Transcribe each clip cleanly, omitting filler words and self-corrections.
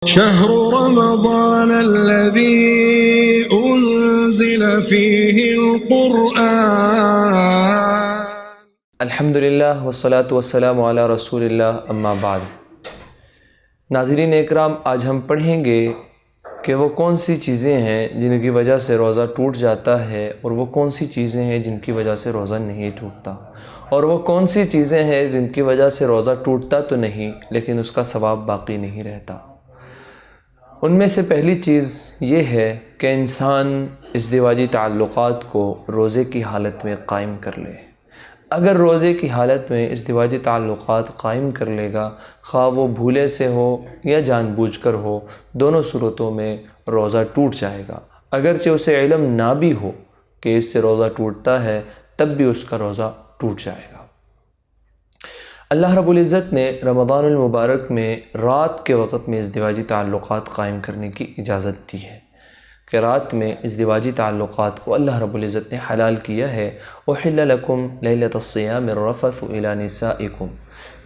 شهر رمضان الذي أنزل فيه القرآن. الحمدللہ والصلاة والسلام علی رسول اللہ اما بعد. ناظرین اکرام، آج ہم پڑھیں گے کہ وہ کون سی چیزیں ہیں جن کی وجہ سے روزہ ٹوٹ جاتا ہے، اور وہ کون سی چیزیں ہیں جن کی وجہ سے روزہ نہیں ٹوٹتا، اور وہ کون سی چیزیں ہیں جن کی وجہ سے روزہ ٹوٹتا تو نہیں لیکن اس کا ثواب باقی نہیں رہتا. ان میں سے پہلی چیز یہ ہے کہ انسان ازدواجی تعلقات کو روزے کی حالت میں قائم کر لے. اگر روزے کی حالت میں ازدواجی تعلقات قائم کر لے گا، خواہ وہ بھولے سے ہو یا جان بوجھ کر ہو، دونوں صورتوں میں روزہ ٹوٹ جائے گا. اگرچہ اسے علم نہ بھی ہو کہ اس سے روزہ ٹوٹتا ہے، تب بھی اس کا روزہ ٹوٹ جائے گا. اللہ رب العزت نے رمضان المبارک میں رات کے وقت میں ازدواجی تعلقات قائم کرنے کی اجازت دی ہے، کہ رات میں ازدواجی تعلقات کو اللہ رب العزت نے حلال کیا ہے. احل لکم لیلۃ الصیام الرفث الی نسائکم،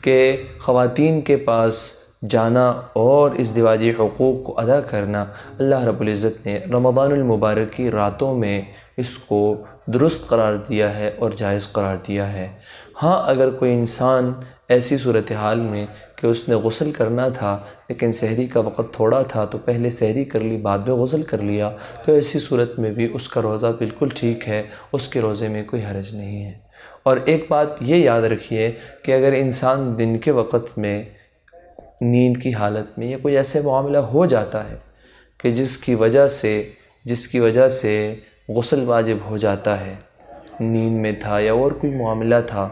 کہ خواتین کے پاس جانا اور ازدواجی حقوق کو ادا کرنا اللہ رب العزت نے رمضان المبارک کی راتوں میں اس کو درست قرار دیا ہے اور جائز قرار دیا ہے. ہاں، اگر کوئی انسان ایسی صورتحال میں کہ اس نے غسل کرنا تھا لیکن سحری کا وقت تھوڑا تھا تو پہلے سحری کر لی، بعد میں غسل کر لیا، تو ایسی صورت میں بھی اس کا روزہ بالکل ٹھیک ہے، اس کے روزے میں کوئی حرج نہیں ہے. اور ایک بات یہ یاد رکھیے کہ اگر انسان دن کے وقت میں نیند کی حالت میں یا کوئی ایسے معاملہ ہو جاتا ہے کہ جس کی وجہ سے غسل واجب ہو جاتا ہے، نیند میں تھا یا اور کوئی معاملہ تھا،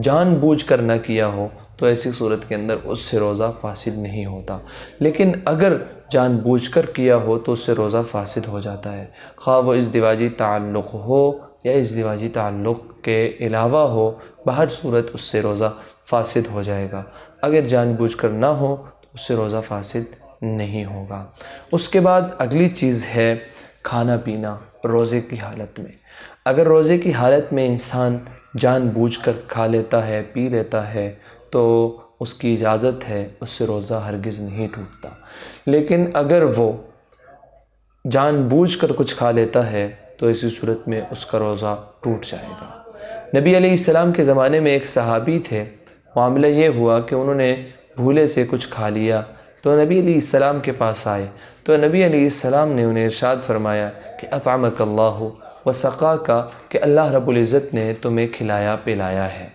جان بوجھ کر نہ کیا ہو، تو ایسی صورت کے اندر اس سے روزہ فاسد نہیں ہوتا. لیکن اگر جان بوجھ کر کیا ہو تو اس سے روزہ فاسد ہو جاتا ہے، خواہ وہ ازدواجی تعلق ہو یا ازدواجی تعلق کے علاوہ ہو، بہر صورت اس سے روزہ فاسد ہو جائے گا. اگر جان بوجھ کر نہ ہو تو اس سے روزہ فاسد نہیں ہوگا. اس کے بعد اگلی چیز ہے کھانا پینا روزے کی حالت میں. اگر روزے کی حالت میں انسان جان بوجھ کر کھا لیتا ہے، پی لیتا ہے، تو اس کی اجازت ہے، اس سے روزہ ہرگز نہیں ٹوٹتا. لیکن اگر وہ جان بوجھ کر کچھ کھا لیتا ہے تو اسی صورت میں اس کا روزہ ٹوٹ جائے گا. نبی علیہ السلام کے زمانے میں ایک صحابی تھے، معاملہ یہ ہوا کہ انہوں نے بھولے سے کچھ کھا لیا، تو نبی علیہ السلام کے پاس آئے تو نبی علیہ السلام نے انہیں ارشاد فرمایا کہ اطعمک اللہ وسقاک، کہ اللہ رب العزت نے تمہیں کھلایا پلایا ہے،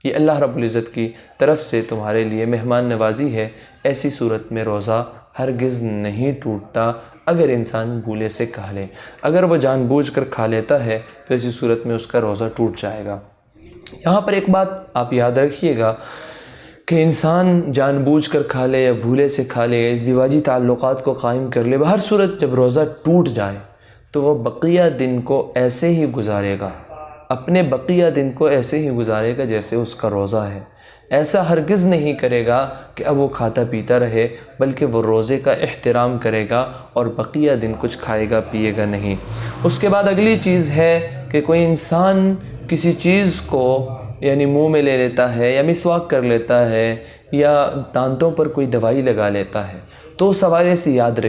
یہ اللہ رب العزت کی طرف سے تمہارے لیے مہمان نوازی ہے. ایسی صورت میں روزہ ہرگز نہیں ٹوٹتا اگر انسان بھولے سے کھا لے. اگر وہ جان بوجھ کر کھا لیتا ہے تو ایسی صورت میں اس کا روزہ ٹوٹ جائے گا. یہاں پر ایک بات آپ یاد رکھیے گا کہ انسان جان بوجھ کر کھا لے یا بھولے سے کھا لے یا ازدواجی تعلقات کو قائم کر لے، بہر صورت جب روزہ ٹوٹ جائے تو وہ بقیہ دن کو ایسے ہی گزارے گا، اپنے بقیہ دن کو ایسے ہی گزارے گا جیسے اس کا روزہ ہے. ایسا ہرگز نہیں کرے گا کہ اب وہ کھاتا پیتا رہے، بلکہ وہ روزے کا احترام کرے گا اور بقیہ دن کچھ کھائے گا پیے گا نہیں. اس کے بعد اگلی چیز ہے کہ کوئی انسان کسی چیز کو یعنی منہ میں لے لیتا ہے یا مسواک کر لیتا ہے یا دانتوں پر کوئی دوائی لگا لیتا ہے، تو اس حوالے سے یاد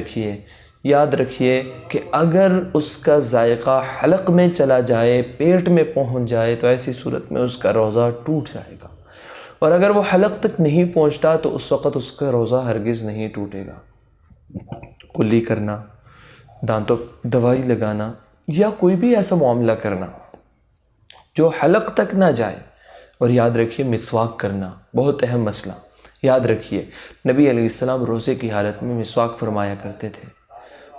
رکھیے کہ اگر اس کا ذائقہ حلق میں چلا جائے، پیٹ میں پہنچ جائے، تو ایسی صورت میں اس کا روزہ ٹوٹ جائے گا. اور اگر وہ حلق تک نہیں پہنچتا تو اس وقت اس کا روزہ ہرگز نہیں ٹوٹے گا. کلی کرنا، دانتوں دوائی لگانا یا کوئی بھی ایسا معاملہ کرنا جو حلق تک نہ جائے. اور یاد رکھیے مسواک کرنا بہت اہم مسئلہ. یاد رکھیے نبی علیہ السلام روزے کی حالت میں مسواک فرمایا کرتے تھے.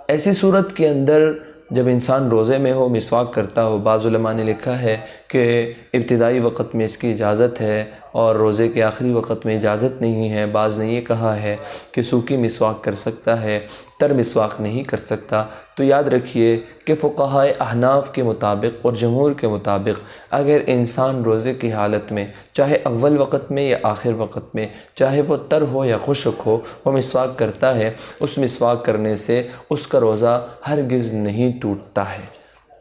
ایسی صورت کے اندر جب انسان روزے میں ہو، مسواک کرتا ہو، بعض علماء نے لکھا ہے کہ ابتدائی وقت میں اس کی اجازت ہے اور روزے کے آخری وقت میں اجازت نہیں ہے. بعض نے یہ کہا ہے کہ سوکھی مسواک کر سکتا ہے، تر مسواک نہیں کر سکتا. تو یاد رکھیے کہ فقہائے احناف کے مطابق اور جمہور کے مطابق اگر انسان روزے کی حالت میں چاہے اول وقت میں یا آخر وقت میں، چاہے وہ تر ہو یا خشک ہو، وہ مسواک کرتا ہے، اس مسواک کرنے سے اس کا روزہ ہرگز نہیں ٹوٹتا ہے.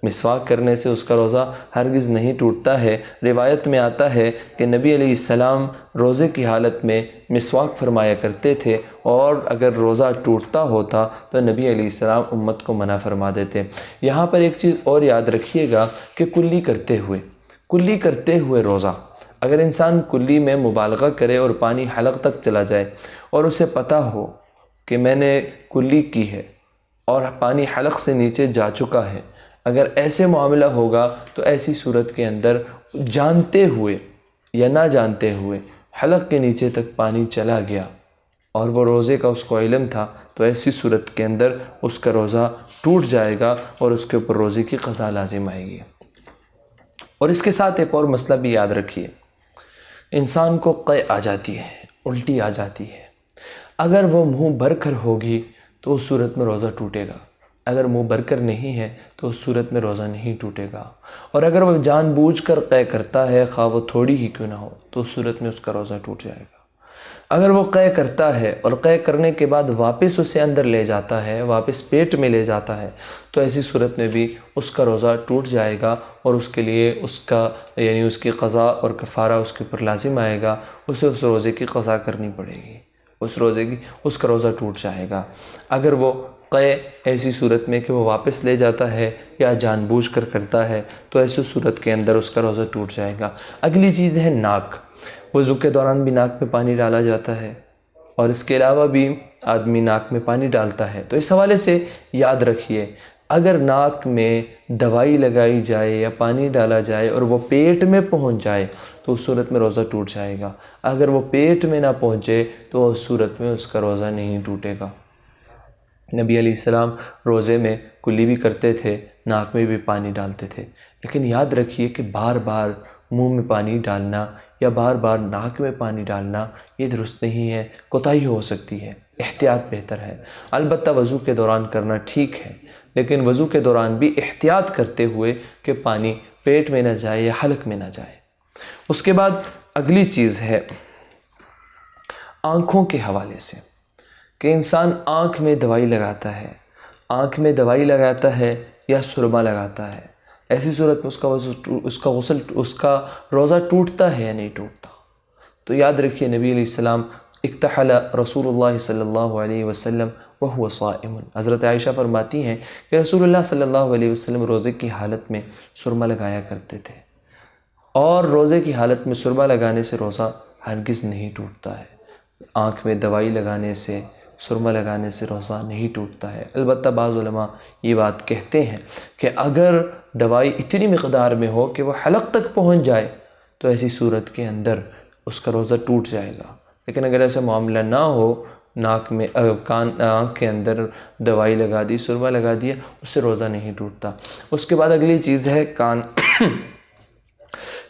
مسواک کرنے سے اس کا روزہ ہرگز نہیں ٹوٹتا ہے۔ روایت میں آتا ہے کہ نبی علیہ السلام روزے کی حالت میں مسواک فرمایا کرتے تھے، اور اگر روزہ ٹوٹتا ہوتا تو نبی علیہ السلام امت کو منع فرما دیتے۔ یہاں پر ایک چیز اور یاد رکھیے گا کہ کلی کرتے ہوئے روزہ، اگر انسان کلی میں مبالغہ کرے اور پانی حلق تک چلا جائے اور اسے پتہ ہو کہ میں نے کلی کی ہے اور پانی حلق سے نیچے جا چکا ہے، اگر ایسے معاملہ ہوگا تو ایسی صورت کے اندر جانتے ہوئے یا نہ جانتے ہوئے حلق کے نیچے تک پانی چلا گیا اور وہ روزے کا اس کو علم تھا، تو ایسی صورت کے اندر اس کا روزہ ٹوٹ جائے گا اور اس کے اوپر روزے کی قضا لازم آئے گی۔ اور اس کے ساتھ ایک اور مسئلہ بھی یاد رکھیے، انسان کو قے آ جاتی ہے، الٹی آ جاتی ہے، اگر وہ منہ بھر کر ہوگی تو اس صورت میں روزہ ٹوٹے گا، اگر منہ بھر کر نہیں ہے تو اس صورت میں روزہ نہیں ٹوٹے گا، اور اگر وہ جان بوجھ کر قے کرتا ہے خواہ وہ تھوڑی ہی کیوں نہ ہو تو اس صورت میں اس کا روزہ ٹوٹ جائے گا۔ اگر وہ قے کرتا ہے اور قے کرنے کے بعد واپس اسے اندر لے جاتا ہے، واپس پیٹ میں لے جاتا ہے، تو ایسی صورت میں بھی اس کا روزہ ٹوٹ جائے گا اور اس کے لیے اس کا یعنی اس کی قضا اور کفارہ اس کے اوپر لازم آئے گا، اسے اس روزے کی قضا کرنی پڑے گی، اس کا روزہ ٹوٹ جائے گا۔ اگر وہ قے ایسی صورت میں کہ وہ واپس لے جاتا ہے یا جان بوجھ کر کرتا ہے تو ایسی صورت کے اندر اس کا روزہ ٹوٹ جائے گا۔ اگلی چیز ہے ناک۔ وضو کے دوران بھی ناک میں پانی ڈالا جاتا ہے اور اس کے علاوہ بھی آدمی ناک میں پانی ڈالتا ہے، تو اس حوالے سے یاد رکھیے اگر ناک میں دوائی لگائی جائے یا پانی ڈالا جائے اور وہ پیٹ میں پہنچ جائے تو اس صورت میں روزہ ٹوٹ جائے گا، اگر وہ پیٹ میں نہ پہنچے تو اس صورت میں اس کا روزہ نہیں ٹوٹے گا۔ نبی علیہ السلام روزے میں کلی بھی کرتے تھے، ناک میں بھی پانی ڈالتے تھے، لیکن یاد رکھیے کہ بار بار منہ میں پانی ڈالنا یا بار بار ناک میں پانی ڈالنا یہ درست نہیں ہے، کوتاہی ہو سکتی ہے، احتیاط بہتر ہے۔ البتہ وضو کے دوران کرنا ٹھیک ہے، لیکن وضو کے دوران بھی احتیاط کرتے ہوئے کہ پانی پیٹ میں نہ جائے یا حلق میں نہ جائے۔ اس کے بعد اگلی چیز ہے آنکھوں کے حوالے سے، کہ انسان آنکھ میں دوائی لگاتا ہے یا سرما لگاتا ہے، ایسی صورت میں اس کا روزہ ٹوٹتا ہے یا نہیں ٹوٹتا؟ تو یاد رکھیے نبی علیہ السلام اکتحل رسول اللہ صلی اللہ علیہ وسلم وہو صائم، حضرت عائشہ فرماتی ہیں کہ رسول اللہ صلی اللہ علیہ وسلم روزے کی حالت میں سرما لگایا کرتے تھے، اور روزے کی حالت میں سرما لگانے سے روزہ ہرگز نہیں ٹوٹتا ہے۔ آنکھ میں دوائی لگانے سے، سرما لگانے سے روزہ نہیں ٹوٹتا ہے۔ البتہ بعض علماء یہ بات کہتے ہیں کہ اگر دوائی اتنی مقدار میں ہو کہ وہ حلق تک پہنچ جائے تو ایسی صورت کے اندر اس کا روزہ ٹوٹ جائے گا، لیکن اگر ایسا معاملہ نہ ہو، ناک میں آنکھ کے اندر دوائی لگا دی، سرما لگا دیا، اس سے روزہ نہیں ٹوٹتا۔ اس کے بعد اگلی چیز ہے کان۔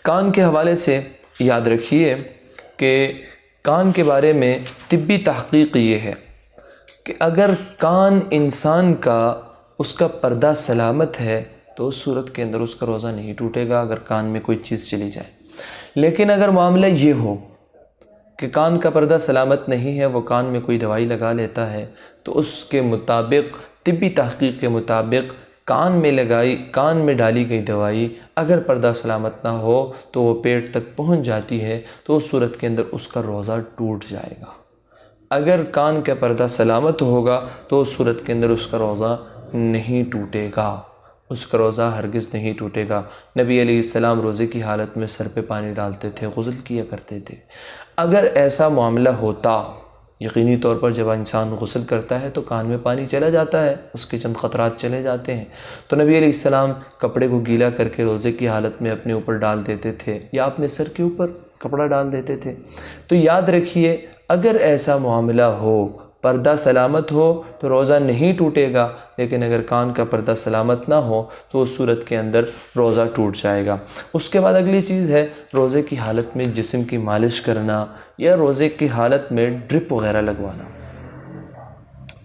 کان کے حوالے سے یاد رکھیے کہ کان کے بارے میں طبی تحقیق یہ ہے کہ اگر کان انسان کا اس کا پردہ سلامت ہے تو اس صورت کے اندر اس کا روزہ نہیں ٹوٹے گا اگر کان میں کوئی چیز چلی جائے، لیکن اگر معاملہ یہ ہو کہ کان کا پردہ سلامت نہیں ہے، وہ کان میں کوئی دوائی لگا لیتا ہے، تو اس کے مطابق طبی تحقیق کے مطابق کان میں ڈالی گئی دوائی اگر پردہ سلامت نہ ہو تو وہ پیٹ تک پہنچ جاتی ہے، تو اس صورت کے اندر اس کا روزہ ٹوٹ جائے گا۔ اگر کان کا پردہ سلامت ہوگا تو اس صورت کے اندر اس کا روزہ نہیں ٹوٹے گا، اس کا روزہ ہرگز نہیں ٹوٹے گا۔ نبی علیہ السلام روزے کی حالت میں سر پہ پانی ڈالتے تھے، غسل کیا کرتے تھے۔ اگر ایسا معاملہ ہوتا، یقینی طور پر جب انسان غسل کرتا ہے تو کان میں پانی چلا جاتا ہے، اس کے چند قطرات چلے جاتے ہیں، تو نبی علیہ السلام کپڑے کو گیلا کر کے روزے کی حالت میں اپنے اوپر ڈال دیتے تھے یا اپنے سر کے اوپر کپڑا ڈال دیتے تھے۔ تو یاد رکھیے اگر ایسا معاملہ ہو، پردہ سلامت ہو تو روزہ نہیں ٹوٹے گا، لیکن اگر کان کا پردہ سلامت نہ ہو تو اس صورت کے اندر روزہ ٹوٹ جائے گا۔ اس کے بعد اگلی چیز ہے روزے کی حالت میں جسم کی مالش کرنا یا روزے کی حالت میں ڈرپ وغیرہ لگوانا۔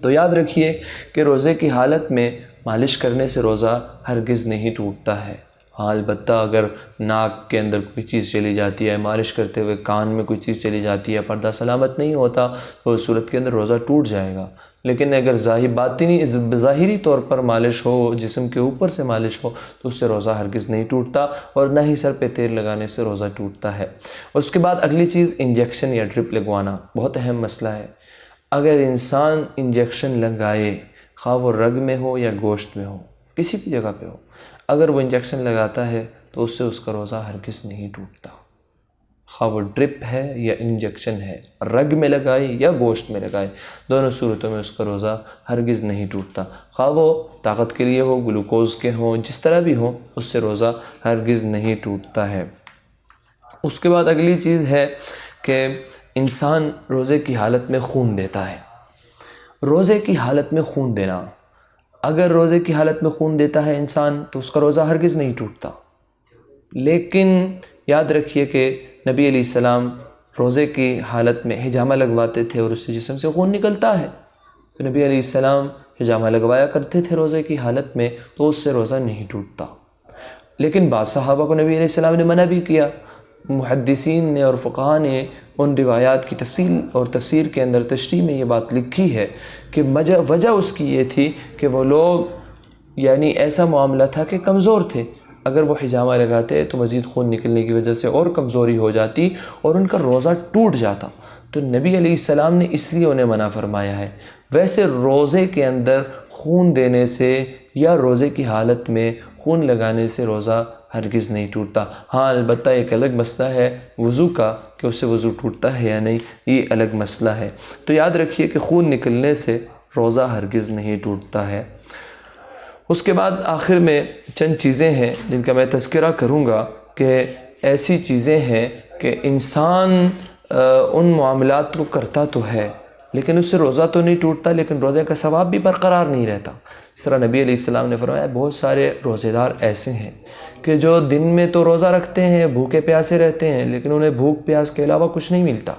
تو یاد رکھیے کہ روزے کی حالت میں مالش کرنے سے روزہ ہرگز نہیں ٹوٹتا ہے، ہاں البتہ اگر ناک کے اندر کوئی چیز چلی جاتی ہے، مالش کرتے ہوئے کان میں کوئی چیز چلی جاتی ہے، پردہ سلامت نہیں ہوتا تو اس صورت کے اندر روزہ ٹوٹ جائے گا۔ لیکن اگر ظاہری طور پر مالش ہو، جسم کے اوپر سے مالش ہو، تو اس سے روزہ ہرگز نہیں ٹوٹتا، اور نہ ہی سر پہ تیل لگانے سے روزہ ٹوٹتا ہے۔ اس کے بعد اگلی چیز انجیکشن یا ڈرپ لگوانا، بہت اہم مسئلہ ہے۔ اگر انسان انجیکشن لگائے، خواہ وہ رگ میں ہو یا گوشت میں ہو، کسی بھی جگہ پہ ہو، اگر وہ انجیکشن لگاتا ہے تو اس سے اس کا روزہ ہرگز نہیں ٹوٹتا، خواہ وہ ڈرپ ہے یا انجیکشن ہے، رگ میں لگائے یا گوشت میں لگائے، دونوں صورتوں میں اس کا روزہ ہرگز نہیں ٹوٹتا، خواہ وہ طاقت کے لیے ہو، گلوکوز کے ہوں، جس طرح بھی ہو، اس سے روزہ ہرگز نہیں ٹوٹتا ہے۔ اس کے بعد اگلی چیز ہے کہ انسان روزے کی حالت میں خون دیتا ہے۔ روزے کی حالت میں خون دینا، اگر روزے کی حالت میں خون دیتا ہے انسان تو اس کا روزہ ہرگز نہیں ٹوٹتا، لیکن یاد رکھیے کہ نبی علیہ السلام روزے کی حالت میں حجامہ لگواتے تھے اور اس سے جسم سے خون نکلتا ہے، تو نبی علیہ السلام حجامہ لگوایا کرتے تھے روزے کی حالت میں، تو اس سے روزہ نہیں ٹوٹتا۔ لیکن بعض صحابہ کو نبی علیہ السلام نے منع بھی کیا۔ محدثین نے اور فقہاء نے ان روایات کی تفصیل اور تفسیر کے اندر تشریح میں یہ بات لکھی ہے کہ وجہ اس کی یہ تھی کہ وہ لوگ یعنی ایسا معاملہ تھا کہ کمزور تھے، اگر وہ حجامہ لگاتے تو مزید خون نکلنے کی وجہ سے اور کمزوری ہو جاتی اور ان کا روزہ ٹوٹ جاتا، تو نبی علیہ السلام نے اس لیے انہیں منع فرمایا ہے۔ ویسے روزے کے اندر خون دینے سے یا روزے کی حالت میں خون لگانے سے روزہ ہرگز نہیں ٹوٹتا۔ ہاں البتہ ایک الگ مسئلہ ہے وضو کا، کہ اس سے وضو ٹوٹتا ہے یا نہیں، یہ الگ مسئلہ ہے۔ تو یاد رکھیے کہ خون نکلنے سے روزہ ہرگز نہیں ٹوٹتا ہے۔ اس کے بعد آخر میں چند چیزیں ہیں جن کا میں تذکرہ کروں گا، کہ ایسی چیزیں ہیں کہ انسان ان معاملات کو کرتا تو ہے لیکن اس سے روزہ تو نہیں ٹوٹتا، لیکن روزے کا ثواب بھی برقرار نہیں رہتا۔ اس طرح نبی علیہ السلام نے فرمایا بہت سارے روزے دار ایسے ہیں کہ جو دن میں تو روزہ رکھتے ہیں، بھوکے پیاسے رہتے ہیں، لیکن انہیں بھوک پیاس کے علاوہ کچھ نہیں ملتا۔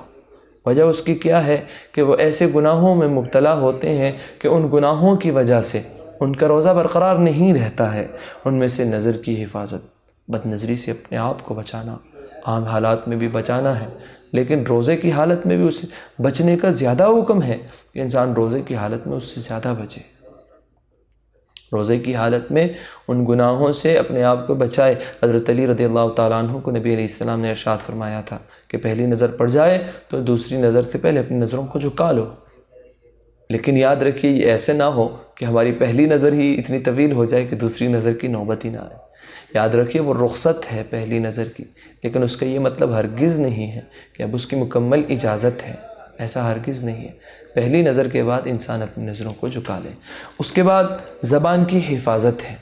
وجہ اس کی کیا ہے کہ وہ ایسے گناہوں میں مبتلا ہوتے ہیں کہ ان گناہوں کی وجہ سے ان کا روزہ برقرار نہیں رہتا ہے۔ ان میں سے نظر کی حفاظت، بد نظری سے اپنے آپ کو بچانا، عام حالات میں بھی بچانا ہے، لیکن روزے کی حالت میں بھی اس سے بچنے کا زیادہ حکم ہے کہ انسان روزے کی حالت میں اس سے زیادہ بچے، روزے کی حالت میں ان گناہوں سے اپنے آپ کو بچائے۔ حضرت علی رضی اللہ تعالیٰ عنہ کو نبی علیہ السلام نے ارشاد فرمایا تھا کہ پہلی نظر پڑ جائے تو دوسری نظر سے پہلے اپنی نظروں کو جھکا لو، لیکن یاد رکھیے یہ ایسے نہ ہو کہ ہماری پہلی نظر ہی اتنی طویل ہو جائے کہ دوسری نظر کی نوبت ہی نہ آئے۔ یاد رکھیے وہ رخصت ہے پہلی نظر کی، لیکن اس کا یہ مطلب ہرگز نہیں ہے کہ اب اس کی مکمل اجازت ہے، ایسا ہرگز نہیں ہے۔ پہلی نظر کے بعد انسان اپنی نظروں کو جھکا لے۔ اس کے بعد زبان کی حفاظت ہے،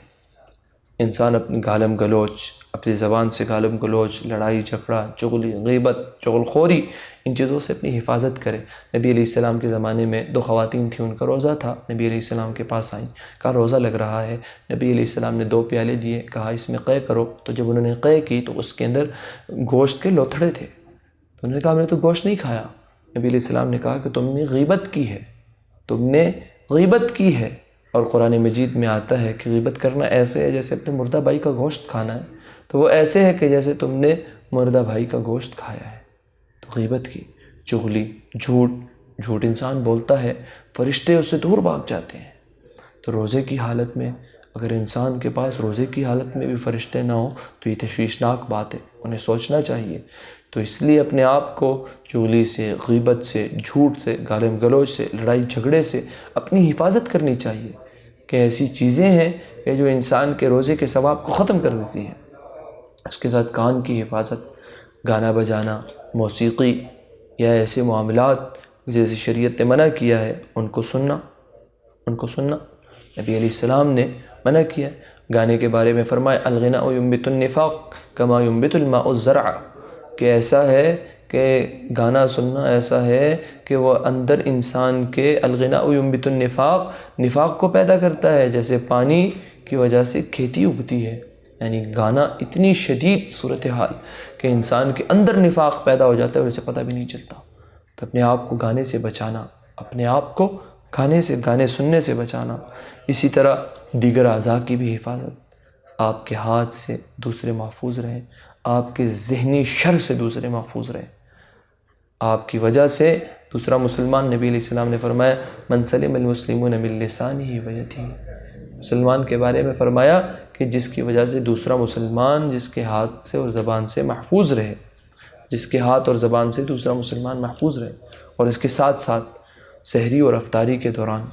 انسان اپنی گالم گلوچ، اپنی زبان سے گالم گلوچ، لڑائی جھگڑا، چغلی، غیبت، چغل خوری، ان چیزوں سے اپنی حفاظت کرے۔ نبی علیہ السلام کے زمانے میں 2 خواتین تھیں، ان کا روزہ تھا، نبی علیہ السلام کے پاس آئیں، کہا روزہ لگ رہا ہے۔ نبی علیہ السلام نے 2 پیالے دیے، کہا اس میں قے کرو، تو جب انہوں نے قے کی تو اس کے اندر گوشت کے لوتھڑے تھے، تو انہوں نے کہا ہم نے تو گوشت نہیں کھایا۔ نبی علیہ السلام نے کہا کہ تم نے غیبت کی ہے، تم نے غیبت کی ہے، اور قرآن مجید میں آتا ہے کہ غیبت کرنا ایسے ہے جیسے اپنے مردہ بھائی کا گوشت کھانا ہے، تو وہ ایسے ہے کہ جیسے تم نے مردہ بھائی کا گوشت کھایا ہے۔ تو غیبت کی، چغلی، جھوٹ انسان بولتا ہے، فرشتے اس سے دور بھاگ جاتے ہیں۔ تو روزے کی حالت میں اگر انسان کے پاس روزے کی حالت میں بھی فرشتے نہ ہوں تو یہ تشویشناک بات ہے، انہیں سوچنا چاہیے۔ تو اس لیے اپنے آپ کو چغلی سے، غیبت سے، جھوٹ سے، گالم گلوچ سے، لڑائی جھگڑے سے اپنی حفاظت کرنی چاہیے، کہ ایسی چیزیں ہیں کہ جو انسان کے روزے کے ثواب کو ختم کر دیتی ہیں۔ اس کے ساتھ کان کی حفاظت، گانا بجانا، موسیقی یا ایسے معاملات جیسے شریعت نے منع کیا ہے ان کو سننا، نبی علیہ السلام نے منع کیا۔ گانے کے بارے میں فرمایا الغناء ينبت النفاق كما ينبت الماء الزرع، کہ ایسا ہے کہ گانا سننا ایسا ہے کہ وہ اندر انسان کے الغناء ينبت النفاق، نفاق کو پیدا کرتا ہے، جیسے پانی کی وجہ سے کھیتی اگتی ہے۔ یعنی گانا اتنی شدید صورتحال کہ انسان کے اندر نفاق پیدا ہو جاتا ہے اور اسے پتہ بھی نہیں چلتا۔ تو اپنے آپ کو گانے سے بچانا، اپنے آپ کو گانے سننے سے بچانا۔ اسی طرح دیگر اعضاء کی بھی حفاظت، آپ کے ہاتھ سے دوسرے محفوظ رہیں، آپ کے ذہنی شر سے دوسرے محفوظ رہیں، آپ کی وجہ سے دوسرا مسلمان، نبی علیہ السلام نے فرمایا من سلم المسلمون من لسانہ و یدہ، مسلمان کے بارے میں فرمایا کہ جس کی وجہ سے دوسرا مسلمان جس کے ہاتھ سے اور زبان سے محفوظ رہے، جس کے ہاتھ اور زبان سے دوسرا مسلمان محفوظ رہے۔ اور اس کے ساتھ ساتھ سحری اور افطاری کے دوران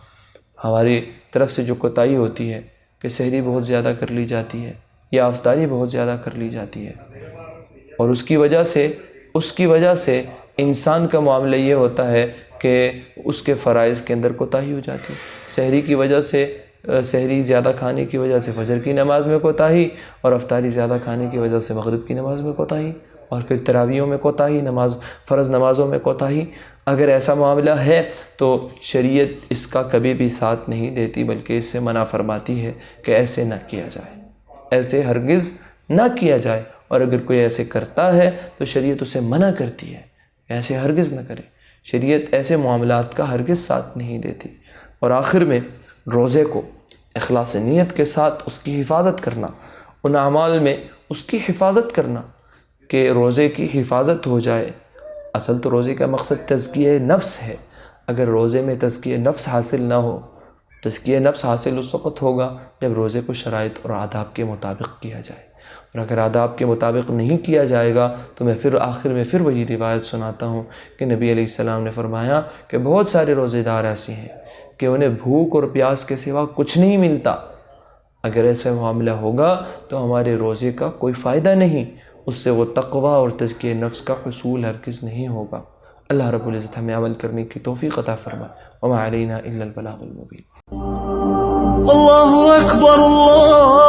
ہماری طرف سے جو کوتاہی ہوتی ہے کہ سحری بہت زیادہ کر لی جاتی ہے یا افطاری بہت زیادہ کر لی جاتی ہے، اور اس کی وجہ سے انسان کا معاملہ یہ ہوتا ہے کہ اس کے فرائض کے اندر کوتاہی ہو جاتی ہے۔ سحری کی وجہ سے، سحری زیادہ کھانے کی وجہ سے فجر کی نماز میں کوتاہی، اور افطاری زیادہ کھانے کی وجہ سے مغرب کی نماز میں کوتاہی، اور پھر تراویحوں میں کوتاہی، فرض نمازوں میں کوتاہی۔ اگر ایسا معاملہ ہے تو شریعت اس کا کبھی بھی ساتھ نہیں دیتی، بلکہ اس سے منع فرماتی ہے کہ ایسے نہ کیا جائے، ایسے ہرگز نہ کیا جائے۔ اور اگر کوئی ایسے کرتا ہے تو شریعت اسے منع کرتی ہے، ایسے ہرگز نہ کرے۔ شریعت ایسے معاملات کا ہرگز ساتھ نہیں دیتی۔ اور آخر میں روزے کو اخلاص نیت کے ساتھ اس کی حفاظت کرنا، ان اعمال میں اس کی حفاظت کرنا کہ روزے کی حفاظت ہو جائے۔ اصل تو روزے کا مقصد تزکیہ نفس ہے۔ اگر روزے میں تزکیہ نفس حاصل نہ ہو، تزکیہ نفس حاصل اس وقت ہوگا جب روزے کو شرائط اور آداب کے مطابق کیا جائے، اور اگر آداب کے مطابق نہیں کیا جائے گا تو میں آخر میں وہی روایت سناتا ہوں کہ نبی علیہ السلام نے فرمایا کہ بہت سارے روزے دار ایسے ہیں کہ انہیں بھوک اور پیاس کے سوا کچھ نہیں ملتا۔ اگر ایسا معاملہ ہوگا تو ہمارے روزے کا کوئی فائدہ نہیں، اس سے وہ تقوی اور تزکیہ نفس کا حصول ہرگز نہیں ہوگا۔ اللہ رب العزت ہمیں عمل کرنے کی توفیق عطا فرمائے۔ وما علینا الا البلاغ المبین۔ اللہ اکبر اللہ